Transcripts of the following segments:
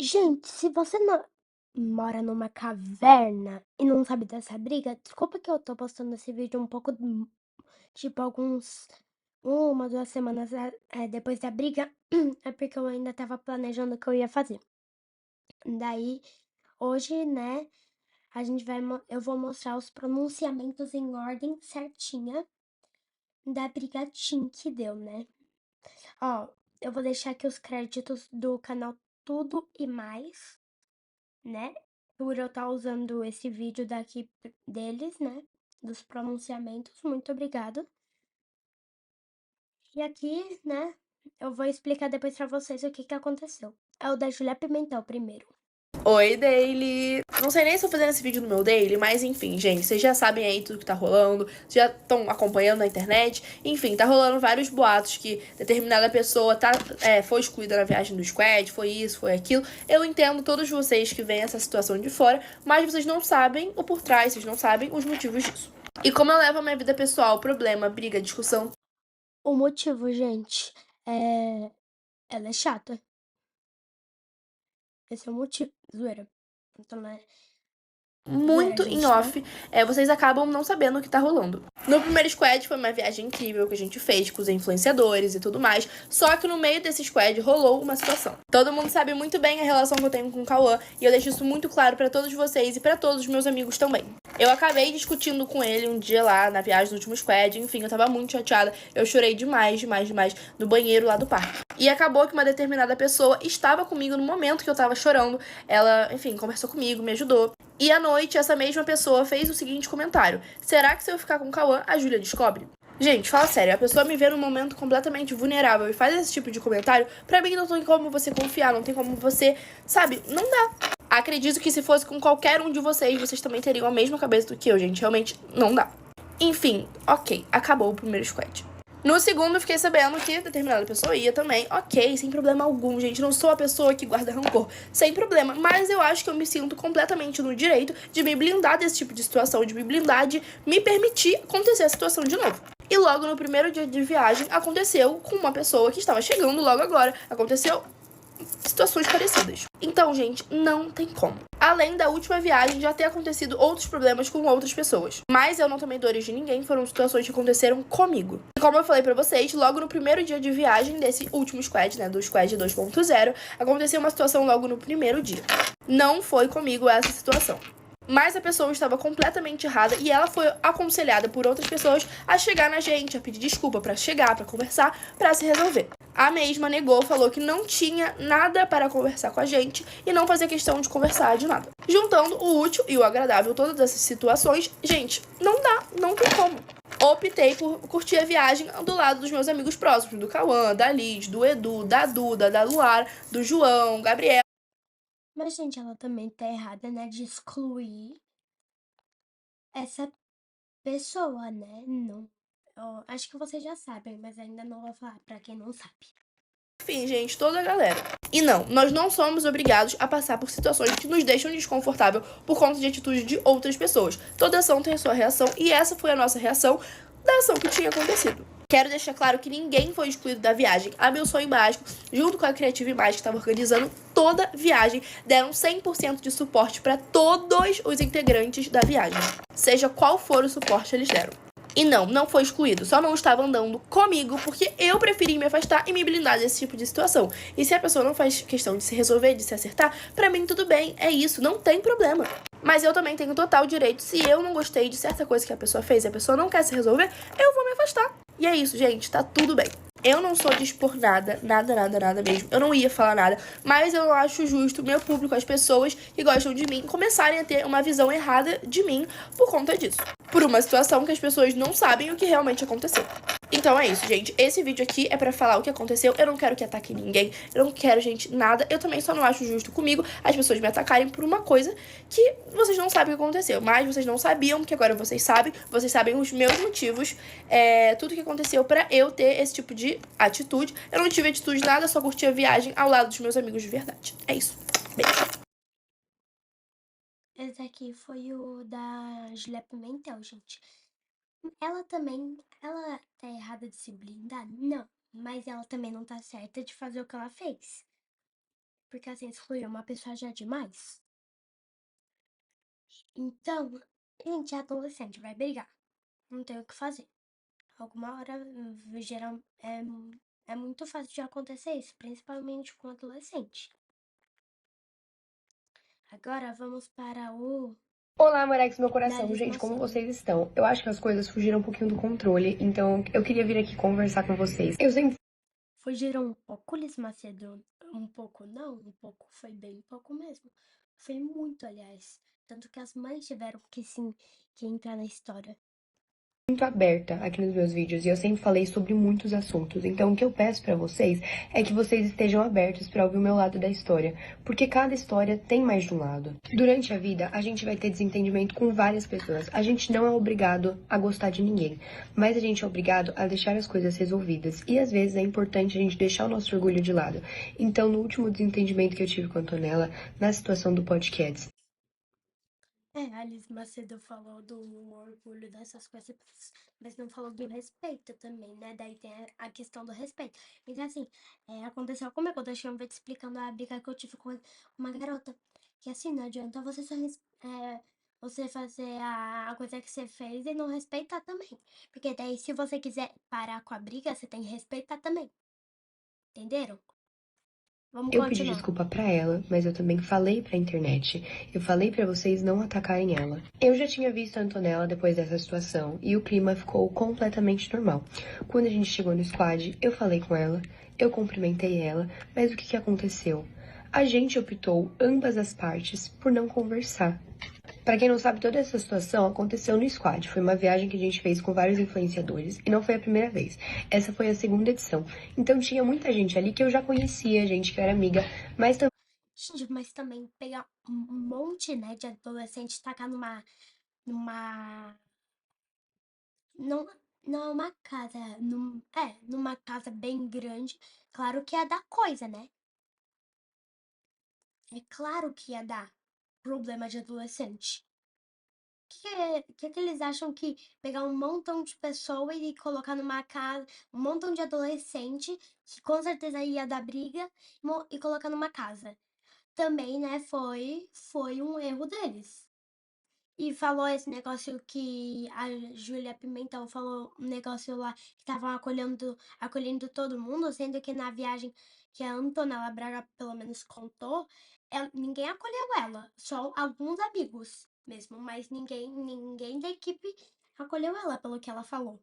Gente, se você não mora numa caverna e não sabe dessa briga, desculpa que eu tô postando esse vídeo um pouco, tipo, alguns, 2 semanas depois da briga, é porque eu ainda tava planejando o que eu ia fazer. Daí, hoje, né, eu vou mostrar os pronunciamentos em ordem certinha da brigatinha que deu, né? Ó, eu vou deixar aqui os créditos do canal Tudo e Mais, né? Por eu estar usando esse vídeo daqui deles, né? Dos pronunciamentos. Muito obrigada. E aqui, né? Eu vou explicar depois pra vocês o que que aconteceu. É o da Julia Pimentel primeiro. Oi, Daily! Não sei nem se eu tô fazendo esse vídeo no meu Daily, mas enfim, gente, vocês já sabem aí tudo que tá rolando, já estão acompanhando na internet. Enfim, tá rolando vários boatos que determinada pessoa foi excluída na viagem do squad, foi isso, foi aquilo. Eu entendo todos vocês que veem essa situação de fora, mas vocês não sabem o por trás, vocês não sabem os motivos disso. E como eu levo a minha vida pessoal, problema, briga, discussão. O motivo, gente, ela é chata. Esse é o motivo. Zoeira. Então, né? Zoeira, Muito em gente, tá? off, vocês acabam não sabendo o que tá rolando. No primeiro squad foi uma viagem incrível que a gente fez com os influenciadores e tudo mais, só que no meio desse squad rolou uma situação. Todo mundo sabe muito bem a relação que eu tenho com o Cauã, e eu deixo isso muito claro pra todos vocês e pra todos os meus amigos também. Eu acabei discutindo com ele um dia lá na viagem do último squad, enfim, eu tava muito chateada, eu chorei demais no banheiro lá do parque. E acabou que uma determinada pessoa estava comigo no momento que eu tava chorando, ela, enfim, conversou comigo, me ajudou. E à noite, essa mesma pessoa fez o seguinte comentário: será que se eu ficar com o Cauã, a Júlia descobre? Gente, fala sério, a pessoa me vê num momento completamente vulnerável e faz esse tipo de comentário, pra mim não tem como você confiar, não tem como você, sabe, não dá. Acredito que se fosse com qualquer um de vocês, vocês também teriam a mesma cabeça do que eu, gente, realmente não dá. Enfim, ok, acabou o primeiro squad. No segundo, eu fiquei sabendo que determinada pessoa ia também. Ok, sem problema algum, gente. Não sou a pessoa que guarda rancor. Sem problema. Mas eu acho que eu me sinto completamente no direito de me blindar desse tipo de situação, de me blindar, de me permitir acontecer a situação de novo. E logo no primeiro dia de viagem, aconteceu com uma pessoa que estava chegando logo agora. Aconteceu situações parecidas. Então, gente, não tem como. Além da última viagem já ter acontecido outros problemas com outras pessoas. Mas eu não tomei dores de ninguém, foram situações que aconteceram comigo. E como eu falei pra vocês, logo no primeiro dia de viagem desse último squad, né, do squad 2.0, aconteceu uma situação logo no primeiro dia. Não foi comigo essa situação. Mas a pessoa estava completamente errada e ela foi aconselhada por outras pessoas a chegar na gente, a pedir desculpa, pra chegar, pra conversar, pra se resolver. A mesma negou, falou que não tinha nada para conversar com a gente e não fazia questão de conversar de nada. Juntando o útil e o agradável, todas essas situações, gente, não dá, não tem como. Optei por curtir a viagem do lado dos meus amigos próximos, do Cauã, da Liz, do Edu, da Duda, da Luar, do João, Gabriel. Mas, gente, ela também tá errada, né? De excluir essa pessoa, né? Não. Acho que vocês já sabem, mas ainda não vou falar pra quem não sabe. Enfim, gente, toda a galera. E não, nós não somos obrigados a passar por situações que nos deixam desconfortável por conta de atitude de outras pessoas. Toda ação tem a sua reação e essa foi a nossa reação da ação que tinha acontecido. Quero deixar claro que ninguém foi excluído da viagem. A Meu Sonho Mágico, junto com a Creative Imagem, que estava organizando toda a viagem, deram 100% de suporte para todos os integrantes da viagem. Seja qual for o suporte eles deram. E não foi excluído. Só não estava andando comigo porque eu preferi me afastar e me blindar desse tipo de situação. E se a pessoa não faz questão de se resolver, de se acertar, pra mim tudo bem, é isso, não tem problema. Mas eu também tenho total direito, se eu não gostei de certa coisa que a pessoa fez e a pessoa não quer se resolver, eu vou me afastar. E é isso, gente, tá tudo bem. Eu não sou de expor nada mesmo. Eu não ia falar nada, mas eu acho justo meu público, as pessoas que gostam de mim, começarem a ter uma visão errada de mim por conta disso. Por uma situação que as pessoas não sabem o que realmente aconteceu. Então é isso, gente. Esse vídeo aqui é pra falar o que aconteceu. Eu não quero que ataque ninguém. Eu não quero, gente, nada. Eu também só não acho justo comigo as pessoas me atacarem por uma coisa que vocês não sabem o que aconteceu. Mas vocês não sabiam, que agora vocês sabem. Vocês sabem os meus motivos. Tudo que aconteceu pra eu ter esse tipo de atitude. Eu não tive atitude nada, só curti a viagem ao lado dos meus amigos de verdade. É isso. Beijo. Esse aqui foi o da Julia Pimentel, gente. Ela tá errada de se blindar? Não. Mas ela também não tá certa de fazer o que ela fez. Porque assim, excluir uma pessoa já é demais. Então, gente, é adolescente, vai brigar. Não tem o que fazer. Alguma hora, geral, é muito fácil de acontecer isso, principalmente com adolescente. Agora vamos para o Olá, Morex, meu coração. Nariz Gente, como Macedo. vocês estão? Eu acho que as coisas fugiram um pouquinho do controle, então eu queria vir aqui conversar com vocês. Eu sempre Fugiram um pouco, Liz Macedo? Um pouco não, um pouco foi bem pouco mesmo. Foi muito, aliás. Tanto que as mães tiveram que sim, que entrar na história. muito aberta aqui nos meus vídeos e eu sempre falei sobre muitos assuntos. Então, o que eu peço pra vocês é que vocês estejam abertos pra ouvir o meu lado da história, porque cada história tem mais de um lado. Durante a vida, a gente vai ter desentendimento com várias pessoas. A gente não é obrigado a gostar de ninguém, mas a gente é obrigado a deixar as coisas resolvidas. E às vezes é importante a gente deixar o nosso orgulho de lado. Então, no último desentendimento que eu tive com a Antonella, na situação do podcast, A Liz Macedo falou do orgulho dessas coisas, mas não falou do respeito também, né? Daí tem a questão do respeito. Então, assim, aconteceu como aconteceu, eu vou te explicando a briga que eu tive com uma garota. Que assim, não adianta você só você fazer a coisa que você fez e não respeitar também. Porque daí, se você quiser parar com a briga, você tem que respeitar também. Entenderam? Vamos eu pedi continuar. desculpa pra ela, mas eu também falei pra internet. Eu falei pra vocês não atacarem ela. Eu já tinha visto a Antonella depois dessa situação e o clima ficou completamente normal. Quando a gente chegou no squad, eu falei com ela, eu cumprimentei ela, mas o que aconteceu? A gente optou, ambas as partes, por não conversar. Pra quem não sabe, toda essa situação aconteceu no Squad. Foi uma viagem que a gente fez com vários influenciadores e não foi a primeira vez. Essa foi a segunda edição. Então tinha muita gente ali que eu já conhecia, gente que eu era amiga, mas também Gente, mas também pegar um monte, né, de adolescente e tacar numa, não, não é uma casa, numa casa bem grande, claro que ia dar coisa, né? É claro que ia dar problema de adolescente. Que eles acham que pegar um montão de pessoas e colocar numa casa, um montão de adolescente, que com certeza ia dar briga, e colocar numa casa? Também, né, foi um erro deles. E falou esse negócio que a Júlia Pimentel falou, um negócio lá que estavam acolhendo todo mundo, sendo que na viagem que a Antonella Braga pelo menos contou, ninguém acolheu ela, só alguns amigos mesmo, mas ninguém da equipe acolheu ela, pelo que ela falou.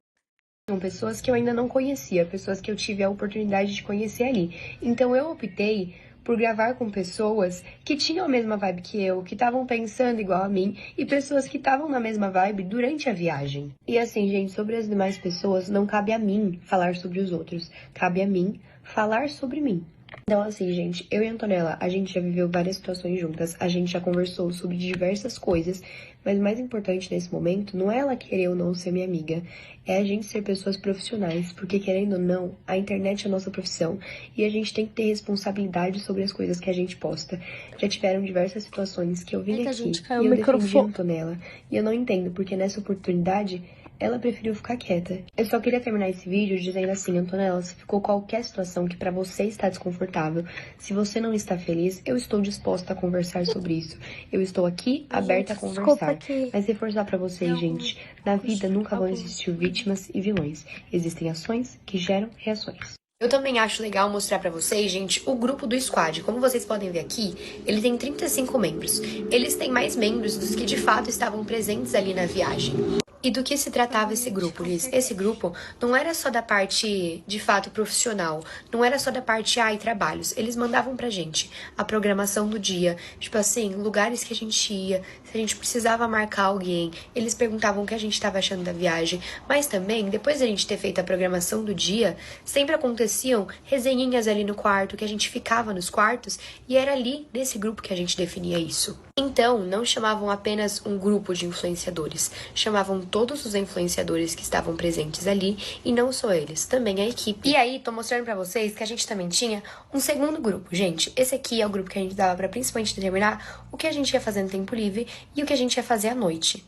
são pessoas que eu ainda não conhecia, pessoas que eu tive a oportunidade de conhecer ali. Então eu optei por gravar com pessoas que tinham a mesma vibe que eu, que estavam pensando igual a mim, e pessoas que estavam na mesma vibe durante a viagem. E assim, gente, sobre as demais pessoas, não cabe a mim falar sobre os outros, cabe a mim falar sobre mim. Então, assim, gente, eu e a Antonella, a gente já viveu várias situações juntas, a gente já conversou sobre diversas coisas, mas o mais importante nesse momento não é ela querer ou não ser minha amiga, é a gente ser pessoas profissionais, porque querendo ou não, a internet é a nossa profissão e a gente tem que ter responsabilidade sobre as coisas que a gente posta. Já tiveram diversas situações que eu vim Eita, aqui gente, caiu e o eu defendi a microfone. Antonella, e eu não entendo, porque nessa oportunidade ela preferiu ficar quieta. Eu só queria terminar esse vídeo dizendo assim, Antonella, se ficou qualquer situação que pra você está desconfortável, se você não está feliz, eu estou disposta a conversar sobre isso. Eu estou aqui aberta a Gente, desculpa conversar. que Mas reforçar pra vocês, gente, na vida nunca vão algum existir vítimas e vilões. Existem ações que geram reações. Eu também acho legal mostrar pra vocês, gente, o grupo do Squad. Como vocês podem ver aqui, ele tem 35 membros. Eles têm mais membros dos que de fato estavam presentes ali na viagem. E do que se tratava esse grupo, Liz? Esse grupo não era só da parte, de fato, profissional. Não era só da parte e trabalhos. Eles mandavam pra gente a programação do dia. Tipo assim, lugares que a gente ia, se a gente precisava marcar alguém. Eles perguntavam o que a gente estava achando da viagem. Mas também, depois da gente ter feito a programação do dia, sempre aconteciam resenhinhas ali no quarto, que a gente ficava nos quartos. E era ali, nesse grupo, que a gente definia isso. Então, não chamavam apenas um grupo de influenciadores. Chamavam todos os influenciadores que estavam presentes ali, e não só eles, também a equipe. E aí, tô mostrando pra vocês que a gente também tinha um segundo grupo. Gente, esse aqui é o grupo que a gente dava pra principalmente determinar o que a gente ia fazer no tempo livre e o que a gente ia fazer à noite.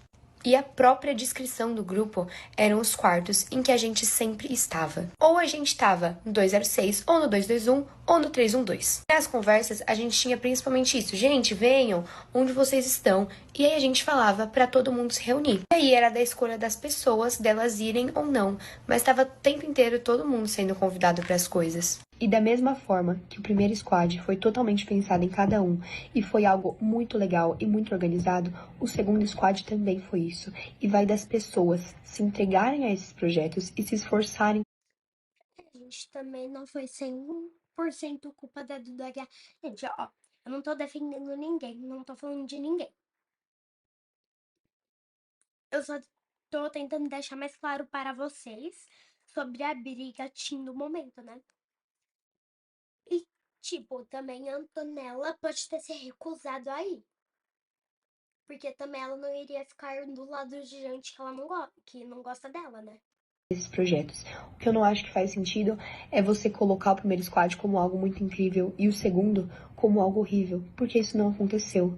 E a própria descrição do grupo eram os quartos em que a gente sempre estava. Ou a gente estava no 206, ou no 221, ou no 312. Nas conversas, a gente tinha principalmente isso. Gente, venham, onde vocês estão? E aí a gente falava para todo mundo se reunir. E aí era da escolha das pessoas, delas irem ou não. Mas estava o tempo inteiro todo mundo sendo convidado para as coisas. E da mesma forma que o primeiro squad foi totalmente pensado em cada um e foi algo muito legal e muito organizado, o segundo squad também foi isso. E vai das pessoas se entregarem a esses projetos e se esforçarem. A gente também não foi 100% culpa da Duda Guiar. Gente, ó, eu não tô defendendo ninguém, não tô falando de ninguém. Eu só tô tentando deixar mais claro para vocês sobre a briga teen do momento, né? E, tipo, também a Antonella pode ter se recusado aí. Porque também ela não iria ficar do lado de gente que ela não gosta, que não gosta dela, né? Esses projetos. O que eu não acho que faz sentido é você colocar o primeiro squad como algo muito incrível e o segundo como algo horrível, porque isso não aconteceu.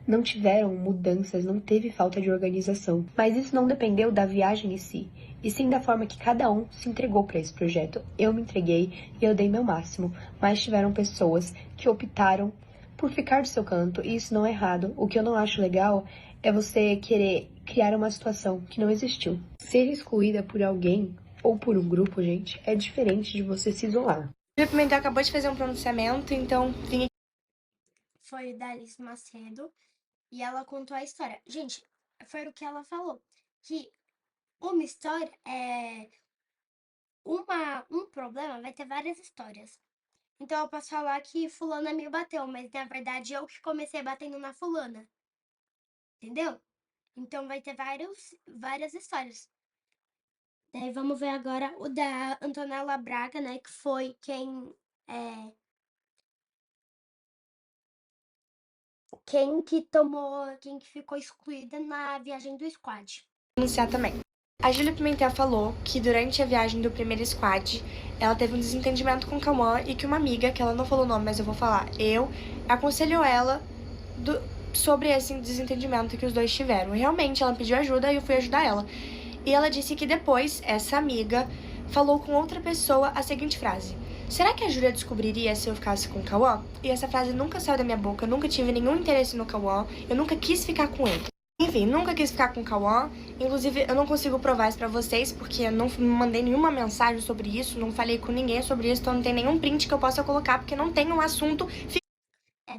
Não tiveram mudanças, não teve falta de organização. Mas isso não dependeu da viagem em si, e sim da forma que cada um se entregou para esse projeto. Eu me entreguei e eu dei meu máximo, mas tiveram pessoas que optaram por ficar do seu canto, e isso não é errado. O que eu não acho legal é você querer criar uma situação que não existiu. Ser excluída por alguém ou por um grupo, gente, é diferente de você se isolar. O Pimentel acabou de fazer um pronunciamento, então vim aqui. Foi da Alice Macedo e ela contou a história. Gente, foi o que ela falou, que uma história é um problema, vai ter várias histórias. Então eu posso falar que fulana me bateu, mas na verdade eu que comecei batendo na fulana. Entendeu? Então vai ter várias histórias. Daí vamos ver agora o da Antonella Braga, né? Que foi quem que ficou excluída na viagem do squad. Anunciar também. A Júlia Pimentel falou que durante a viagem do primeiro squad, ela teve um desentendimento com o Cauã e que uma amiga, que ela não falou o nome, mas eu vou falar, aconselhou ela sobre esse desentendimento que os dois tiveram. Realmente, ela pediu ajuda e eu fui ajudar ela. E ela disse que depois, essa amiga falou com outra pessoa a seguinte frase: será que a Júlia descobriria se eu ficasse com o Cauã? E essa frase nunca saiu da minha boca, eu nunca tive nenhum interesse no Cauã, eu nunca quis ficar com ele. Enfim, nunca quis ficar com o Cauã. Inclusive, eu não consigo provar isso pra vocês, porque eu não mandei nenhuma mensagem sobre isso, não falei com ninguém sobre isso, então não tem nenhum print que eu possa colocar, porque não tem um assunto.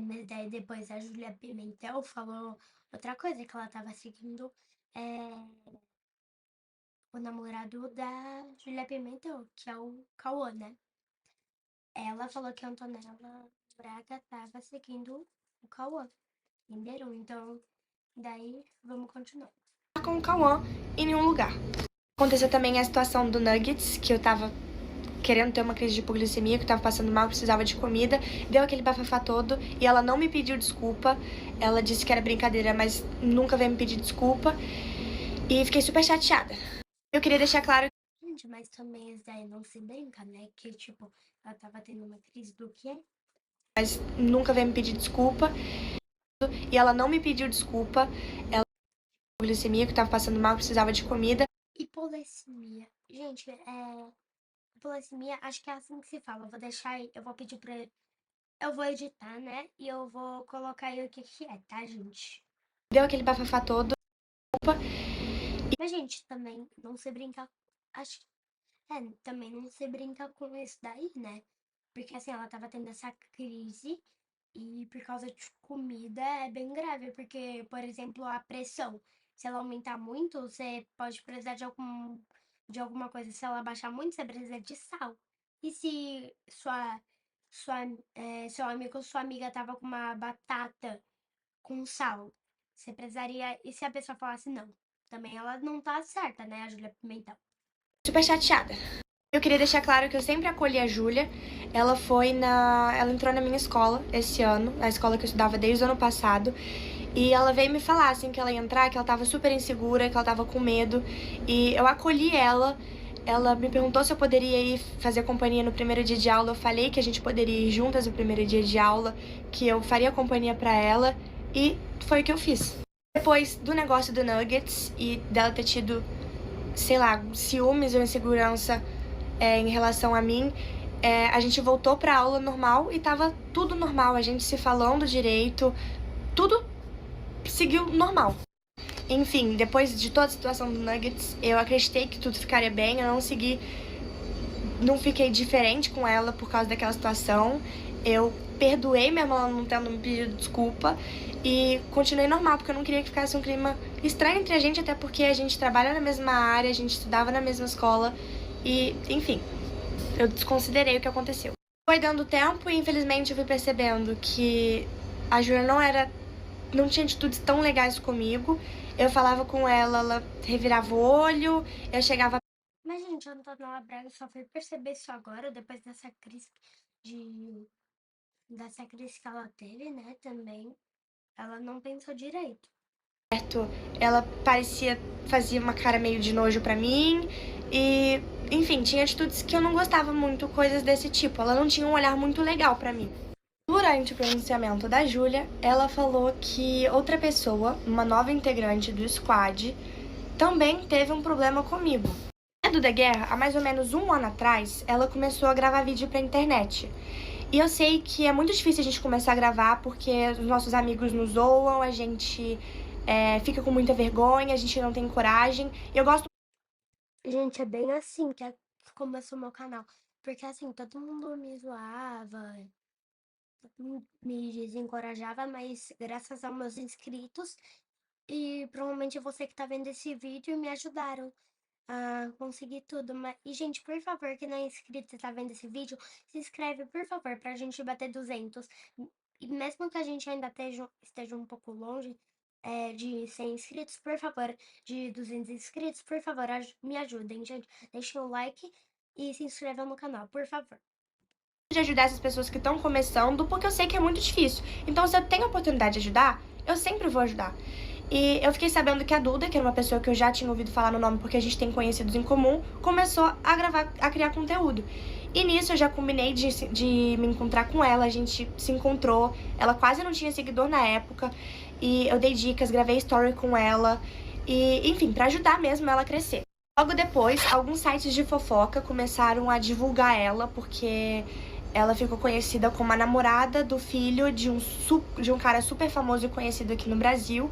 Mas daí depois a Júlia Pimentel falou outra coisa, que ela tava seguindo o namorado da Júlia Pimentel, que é o Cauã, né? Ela falou que a Antonella Braga tava seguindo o Cauã, entenderam? Então, daí, vamos continuar. Com o Cauã em nenhum lugar. Aconteceu também a situação do Nuggets, que eu tava querendo ter uma crise de hipoglicemia, que eu tava passando mal, precisava de comida, deu aquele bafafá todo, e ela não me pediu desculpa, ela disse que era brincadeira, mas nunca veio me pedir desculpa, e fiquei super chateada. Eu queria deixar claro... Gente, mas também isso daí não se brinca, né? Que, tipo, ela tava tendo uma crise do quê? Mas nunca veio me pedir desculpa, e ela não me pediu desculpa, ela hipoglicemia, que eu tava passando mal, precisava de comida. Hipolecemia. Gente, hipolecemia, acho que é assim que se fala. Eu vou deixar aí, eu vou pedir pra... Eu vou editar, né? E eu vou colocar aí o que que é, tá, gente? Deu aquele bafafá todo. Mas, gente, também não se brinca... Acho que... também não se brinca com isso daí, né? Porque, assim, ela tava tendo essa crise e por causa de comida é bem grave. Porque, por exemplo, a pressão, se ela aumentar muito, você pode precisar de alguma coisa. Se ela baixar muito, você precisa de sal. E se seu amigo ou sua amiga tava com uma batata com sal, você precisaria... E se a pessoa falasse não? Também ela não tá certa, né, a Júlia Pimentel? Super chateada. Eu queria deixar claro que eu sempre acolhi a Júlia. Ela entrou na minha escola esse ano, a escola que eu estudava desde o ano passado. E ela veio me falar, assim, que ela ia entrar, que ela tava super insegura, que ela tava com medo. E eu acolhi ela. Ela me perguntou se eu poderia ir fazer companhia no primeiro dia de aula. Eu falei que a gente poderia ir juntas no primeiro dia de aula, que eu faria companhia pra ela. E foi o que eu fiz. Depois do negócio do Nuggets e dela ter tido, sei lá, ciúmes ou insegurança em relação a mim, a gente voltou pra aula normal e tava tudo normal, a gente se falando direito, tudo seguiu normal. Enfim, depois de toda a situação do Nuggets, eu acreditei que tudo ficaria bem, eu não fiquei diferente com ela por causa daquela situação. Eu perdoei mesmo ela não tendo me pedido desculpa e continuei normal, porque eu não queria que ficasse um clima estranho entre a gente, até porque a gente trabalha na mesma área, a gente estudava na mesma escola e, enfim, eu desconsiderei o que aconteceu. Foi dando tempo e, infelizmente, eu fui percebendo que a Júlia não tinha atitudes tão legais comigo. Eu falava com ela, ela revirava o olho, eu chegava... Mas, gente, a Antonella Braga só foi perceber isso agora, depois dessa crise que ela teve, né, também. Ela não pensou direito. Ela fazia uma cara meio de nojo pra mim e, enfim, tinha atitudes que eu não gostava muito, coisas desse tipo. Ela não tinha um olhar muito legal pra mim. Durante o pronunciamento da Júlia, ela falou que outra pessoa, uma nova integrante do squad, também teve um problema comigo. A Duda Guerra, há mais ou menos 1 ano atrás, ela começou a gravar vídeo pra internet. E eu sei que é muito difícil a gente começar a gravar porque os nossos amigos nos zoam, a gente fica com muita vergonha, a gente não tem coragem. E eu gosto... Gente, é bem assim que começou o meu canal. Porque assim, todo mundo me zoava, todo mundo me desencorajava, mas graças aos meus inscritos e provavelmente você que tá vendo esse vídeo me ajudaram a conseguir tudo. E, gente, por favor, que não é inscrito e tá vendo esse vídeo, se inscreve, por favor, pra gente bater 200. E mesmo que a gente ainda esteja um pouco longe de 100 inscritos, por favor, de 200 inscritos, por favor, me ajudem, gente. Deixem um like e se inscrevam no canal, por favor. De ajudar essas pessoas que estão começando, porque eu sei que é muito difícil. Então, se eu tenho a oportunidade de ajudar, eu sempre vou ajudar. E eu fiquei sabendo que a Duda, que era uma pessoa que eu já tinha ouvido falar no nome porque a gente tem conhecidos em comum, começou a criar conteúdo. E nisso eu já combinei de me encontrar com ela, a gente se encontrou, ela quase não tinha seguidor na época, e eu dei dicas, gravei story com ela, e enfim, pra ajudar mesmo ela a crescer. Logo depois, alguns sites de fofoca começaram a divulgar ela, porque ela ficou conhecida como a namorada do filho de um cara super famoso e conhecido aqui no Brasil.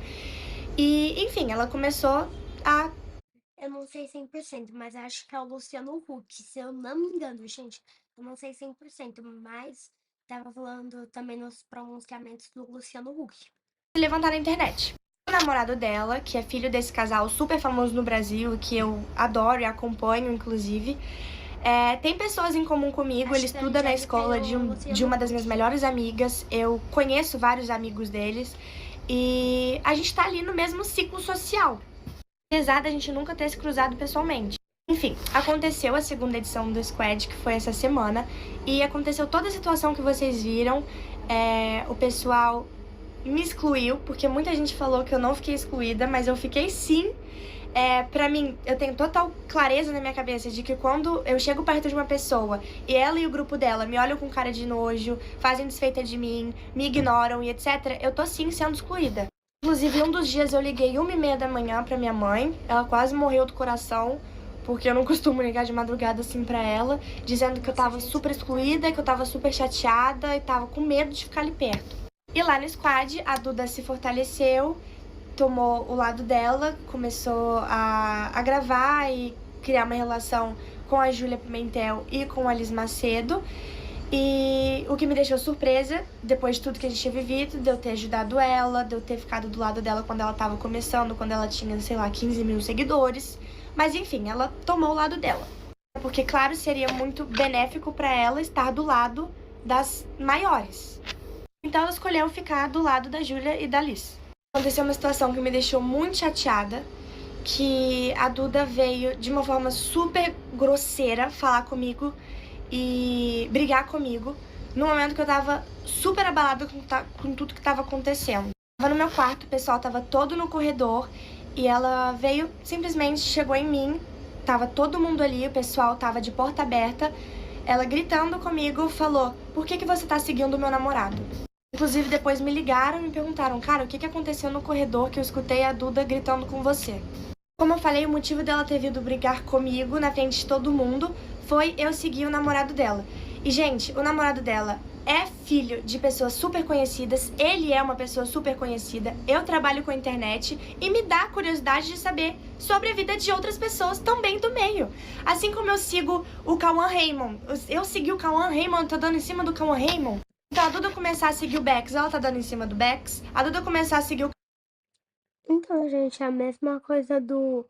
E, enfim, ela começou a... Eu não sei 100%, mas acho que é o Luciano Huck, se eu não me engano, gente. Eu não sei 100%, mas tava falando também nos pronunciamentos do Luciano Huck. levantar na internet. O namorado dela, que é filho desse casal super famoso no Brasil, que eu adoro e acompanho, inclusive, tem pessoas em comum comigo, ele estuda na escola de uma das minhas melhores amigas, eu conheço vários amigos deles, e a gente tá ali no mesmo ciclo social, apesar da gente nunca ter se cruzado pessoalmente. Enfim, aconteceu a segunda edição do Squad, que foi essa semana, e aconteceu toda a situação que vocês viram. O pessoal me excluiu, porque muita gente falou que eu não fiquei excluída, mas eu fiquei sim. Pra mim, eu tenho total clareza na minha cabeça de que quando eu chego perto de uma pessoa e ela e o grupo dela me olham com cara de nojo, fazem desfeita de mim, me ignoram e etc., eu tô sim sendo excluída. Inclusive, um dos dias eu liguei 1h30 da manhã pra minha mãe, ela quase morreu do coração, porque eu não costumo ligar de madrugada assim pra ela, dizendo que eu tava super excluída, que eu tava super chateada e tava com medo de ficar ali perto. E lá no Squad, a Duda se fortaleceu, tomou o lado dela, começou a gravar e criar uma relação com a Júlia Pimentel e com a Liz Macedo. E o que me deixou surpresa, depois de tudo que a gente tinha vivido, de eu ter ajudado ela, de eu ter ficado do lado dela quando ela tava começando, quando ela tinha, sei lá, 15 mil seguidores. Mas enfim, ela tomou o lado dela. Porque, claro, seria muito benéfico pra ela estar do lado das maiores. Então ela escolheu ficar do lado da Júlia e da Liz. Aconteceu uma situação que me deixou muito chateada, que a Duda veio de uma forma super grosseira falar comigo e brigar comigo, no momento que eu tava super abalada com tudo que tava acontecendo. Eu tava no meu quarto, o pessoal tava todo no corredor, e ela veio, simplesmente chegou em mim, tava todo mundo ali, o pessoal tava de porta aberta, ela gritando comigo, falou: "Por que você tá seguindo o meu namorado?" Inclusive, depois me ligaram e me perguntaram, cara, o que aconteceu no corredor que eu escutei a Duda gritando com você? Como eu falei, o motivo dela ter vindo brigar comigo na frente de todo mundo foi eu seguir o namorado dela. E, gente, o namorado dela é filho de pessoas super conhecidas, ele é uma pessoa super conhecida, eu trabalho com a internet e me dá curiosidade de saber sobre a vida de outras pessoas também do meio. Assim como eu sigo o Cauã Raymond, eu segui o Cauã Raymond, tô dando em cima do Cauã Raymond. Então a Duda começar a seguir o Bex, ela tá dando em cima do Bex, a Duda começar a seguir o... Então, gente, é a mesma coisa do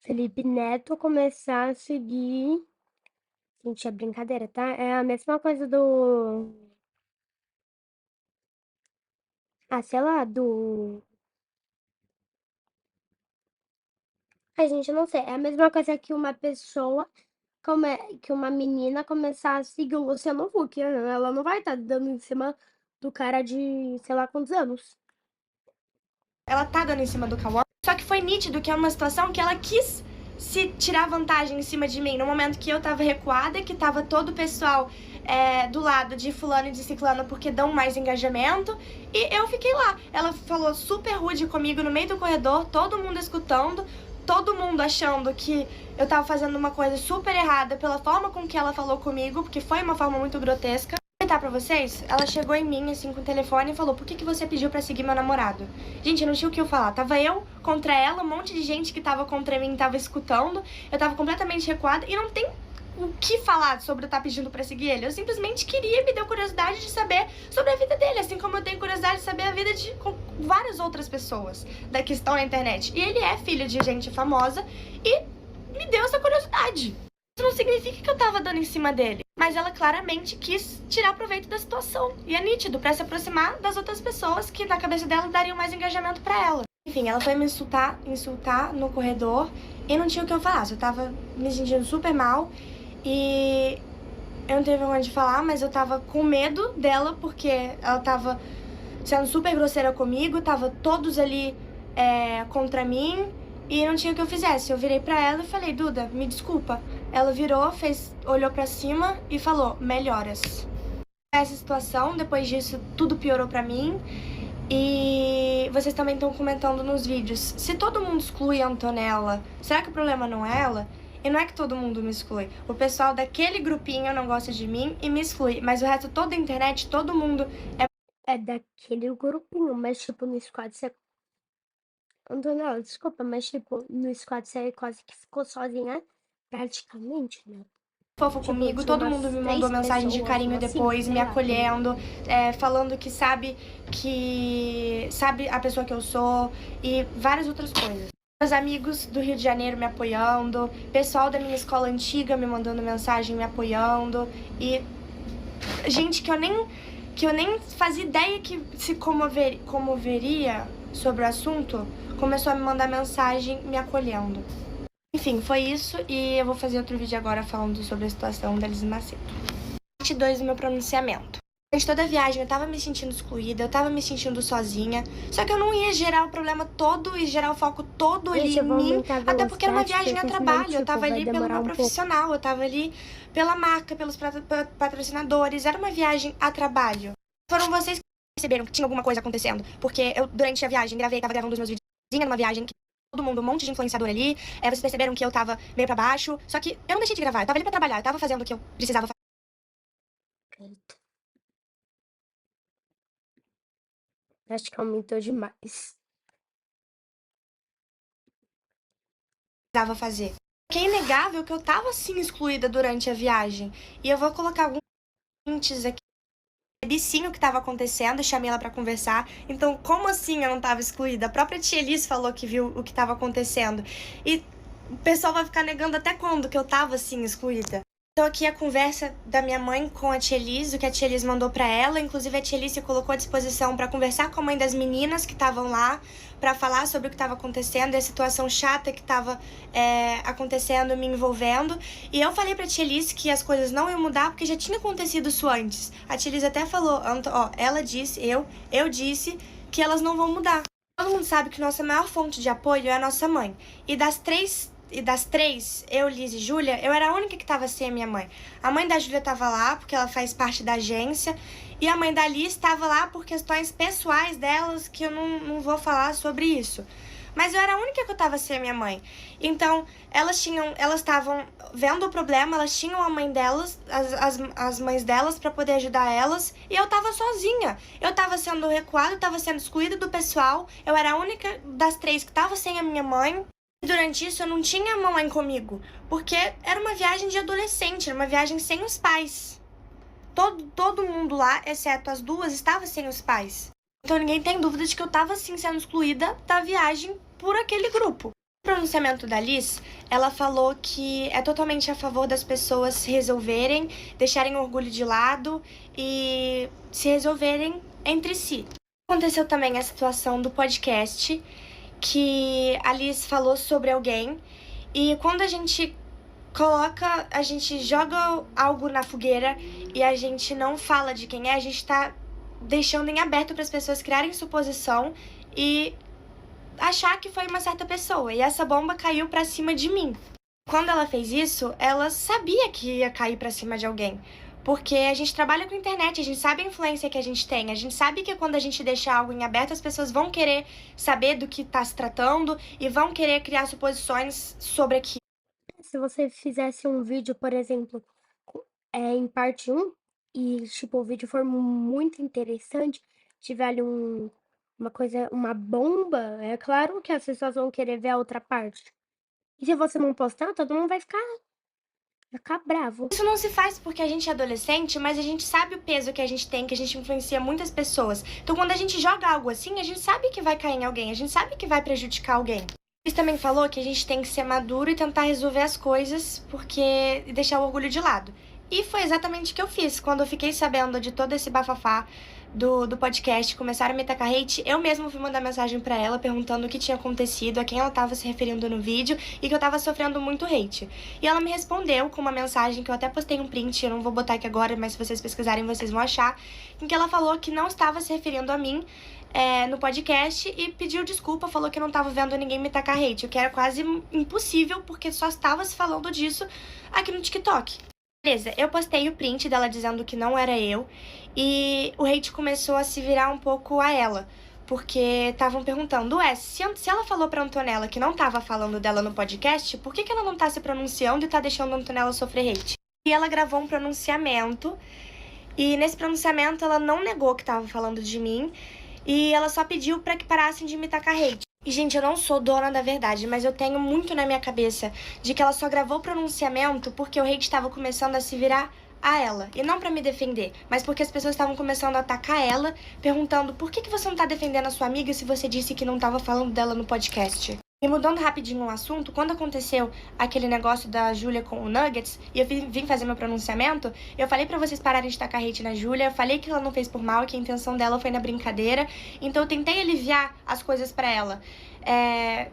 Felipe Neto começar a seguir... Gente, é brincadeira, tá? É a mesma coisa do... Ah, sei lá, do... Ai, gente, eu não sei. É a mesma coisa que uma pessoa, que uma menina começar a seguir o Luciano Huck. Ela não vai estar dando em cima do cara de sei lá quantos anos. Ela tá dando em cima do Cauã, só que foi nítido que é uma situação que ela quis se tirar vantagem em cima de mim, no momento que eu tava recuada, que tava todo o pessoal do lado de fulano e de ciclano porque dão mais engajamento, e eu fiquei lá. Ela falou super rude comigo no meio do corredor, todo mundo escutando, todo mundo achando que eu tava fazendo uma coisa super errada pela forma com que ela falou comigo, porque foi uma forma muito grotesca. Vou contar pra vocês, ela chegou em mim, assim, com o telefone e falou, por que você pediu pra seguir meu namorado? Gente, eu não tinha o que eu falar, tava eu contra ela, um monte de gente que tava contra mim tava escutando, eu tava completamente recuada e não tem o que falar sobre eu estar pedindo pra seguir ele. Eu simplesmente queria, me deu curiosidade de saber sobre a vida dele, assim como eu tenho curiosidade de saber a vida de várias outras pessoas que estão na internet. E ele é filho de gente famosa e me deu essa curiosidade. Isso não significa que eu tava dando em cima dele, mas ela claramente quis tirar proveito da situação. E é nítido, pra se aproximar das outras pessoas que na cabeça dela dariam mais engajamento pra ela. Enfim, ela foi me insultar no corredor e não tinha o que eu falar. Eu tava me sentindo super mal e eu não teve onde falar, mas eu tava com medo dela porque ela tava sendo super grosseira comigo, tava todos ali contra mim e não tinha o que eu fizesse. Eu virei pra ela e falei, Duda, me desculpa. Ela virou, olhou pra cima e falou, melhoras. Essa situação, depois disso, tudo piorou pra mim. E vocês também estão comentando nos vídeos, se todo mundo exclui a Antonella, será que o problema não é ela? E não é que todo mundo me exclui. O pessoal daquele grupinho não gosta de mim e me exclui. Mas o resto, toda a internet, todo mundo É daquele grupinho, mas tipo, no squad você... Antonella, desculpa, mas tipo, no squad você quase que ficou sozinha, praticamente, né? fofo comigo, todo mundo me mandou mensagem de carinho depois, me acolhendo, falando que sabe a pessoa que eu sou e várias outras coisas. Meus amigos do Rio de Janeiro me apoiando, pessoal da minha escola antiga me mandando mensagem, me apoiando e gente que eu nem fazia ideia que se comoveria sobre o assunto, começou a me mandar mensagem me acolhendo. Enfim, foi isso e eu vou fazer outro vídeo agora falando sobre a situação da Liz Macedo. Parte 2 do meu pronunciamento. Durante toda a viagem eu tava me sentindo excluída, eu tava me sentindo sozinha, só que eu não ia gerar o problema todo e gerar o foco todo ali em mim, até porque era uma viagem a trabalho, eu tava ali pelo meu profissional, eu tava ali pela marca, pelos patrocinadores, era uma viagem a trabalho. Foram vocês que perceberam que tinha alguma coisa acontecendo, porque eu durante a viagem tava gravando os meus vídeos numa viagem que todo mundo, um monte de influenciador ali, vocês perceberam que eu tava meio pra baixo, só que eu não deixei de gravar, eu tava ali pra trabalhar, eu tava fazendo o que eu precisava fazer. Acho que aumentou demais. Precisava fazer. Que é inegável que eu tava sim excluída durante a viagem. E eu vou colocar alguns prints aqui. Percebi sim o que estava acontecendo, chamei ela pra conversar. Então, como assim eu não tava excluída? A própria tia Elis falou que viu o que tava acontecendo. E o pessoal vai ficar negando até quando que eu tava assim excluída. Então aqui a conversa da minha mãe com a tia Elis, o que a tia Elis mandou pra ela. Inclusive a tia Elis se colocou à disposição pra conversar com a mãe das meninas que estavam lá, pra falar sobre o que estava acontecendo, a situação chata que estava acontecendo, me envolvendo. E eu falei pra tia Elis que as coisas não iam mudar porque já tinha acontecido isso antes. A tia Elis até falou, ó, ela disse, eu disse que elas não vão mudar. Todo mundo sabe que nossa maior fonte de apoio é a nossa mãe. E das três das três, eu, Liz e Júlia, eu era a única que tava sem a minha mãe. A mãe da Júlia tava lá, porque ela faz parte da agência, e a mãe da Liz estava lá por questões pessoais delas, que eu não vou falar sobre isso. Mas eu era a única que eu tava sem a minha mãe. Então, elas estavam vendo o problema, elas tinham a mãe delas, as mães delas pra poder ajudar elas, e eu tava sozinha. Eu tava sendo recuada, eu tava sendo excluída do pessoal, eu era a única das três que tava sem a minha mãe. E durante isso eu não tinha a mamãe comigo, porque era uma viagem de adolescente, era uma viagem sem os pais. Todo mundo lá, exceto as duas, estava sem os pais. Então ninguém tem dúvida de que eu tava sim sendo excluída da viagem por aquele grupo. No pronunciamento da Liz, ela falou que é totalmente a favor das pessoas se resolverem, deixarem o orgulho de lado e se resolverem entre si. Aconteceu também a situação do podcast, que a Liz falou sobre alguém, e quando a gente joga algo na fogueira e a gente não fala de quem é, a gente tá deixando em aberto para as pessoas criarem suposição e achar que foi uma certa pessoa, e essa bomba caiu pra cima de mim. Quando ela fez isso, ela sabia que ia cair pra cima de alguém. Porque a gente trabalha com internet, a gente sabe a influência que a gente tem, a gente sabe que quando a gente deixa algo em aberto, as pessoas vão querer saber do que tá se tratando e vão querer criar suposições sobre aquilo. Se você fizesse um vídeo, por exemplo, em parte 1, e tipo, o vídeo for muito interessante, tiver ali uma bomba, é claro que as pessoas vão querer ver a outra parte. E se você não postar, todo mundo vai ficar bravo. Isso não se faz porque a gente é adolescente, mas a gente sabe o peso que a gente tem, que a gente influencia muitas pessoas. Então quando a gente joga algo assim, a gente sabe que vai cair em alguém, a gente sabe que vai prejudicar alguém. Ele também falou que a gente tem que ser maduro e tentar resolver as coisas, e deixar o orgulho de lado. E foi exatamente o que eu fiz. Quando eu fiquei sabendo de todo esse bafafá do podcast, começaram a me tacar hate, eu mesma fui mandar mensagem pra ela perguntando o que tinha acontecido, a quem ela tava se referindo no vídeo e que eu tava sofrendo muito hate. E ela me respondeu com uma mensagem que eu até postei um print, eu não vou botar aqui agora, mas se vocês pesquisarem vocês vão achar, em que ela falou que não estava se referindo a mim no podcast e pediu desculpa, falou que não tava vendo ninguém me tacar hate, o que era quase impossível porque só estava se falando disso aqui no TikTok. Beleza, eu postei o print dela dizendo que não era eu, e o hate começou a se virar um pouco a ela, porque estavam perguntando, se ela falou pra Antonella que não tava falando dela no podcast, por que ela não tá se pronunciando e tá deixando a Antonella sofrer hate? E ela gravou um pronunciamento, e nesse pronunciamento ela não negou que tava falando de mim, e ela só pediu pra que parassem de me tacar hate. E, gente, eu não sou dona da verdade, mas eu tenho muito na minha cabeça de que ela só gravou o pronunciamento porque o hate estava começando a se virar a ela. E não pra me defender, mas porque as pessoas estavam começando a atacar ela, perguntando por que você não tá defendendo a sua amiga se você disse que não tava falando dela no podcast. E mudando rapidinho o assunto, quando aconteceu aquele negócio da Júlia com o Nuggets, e eu vim fazer meu pronunciamento, eu falei pra vocês pararem de tacar hate na Júlia, eu falei que ela não fez por mal, que a intenção dela foi na brincadeira, então eu tentei aliviar as coisas pra ela.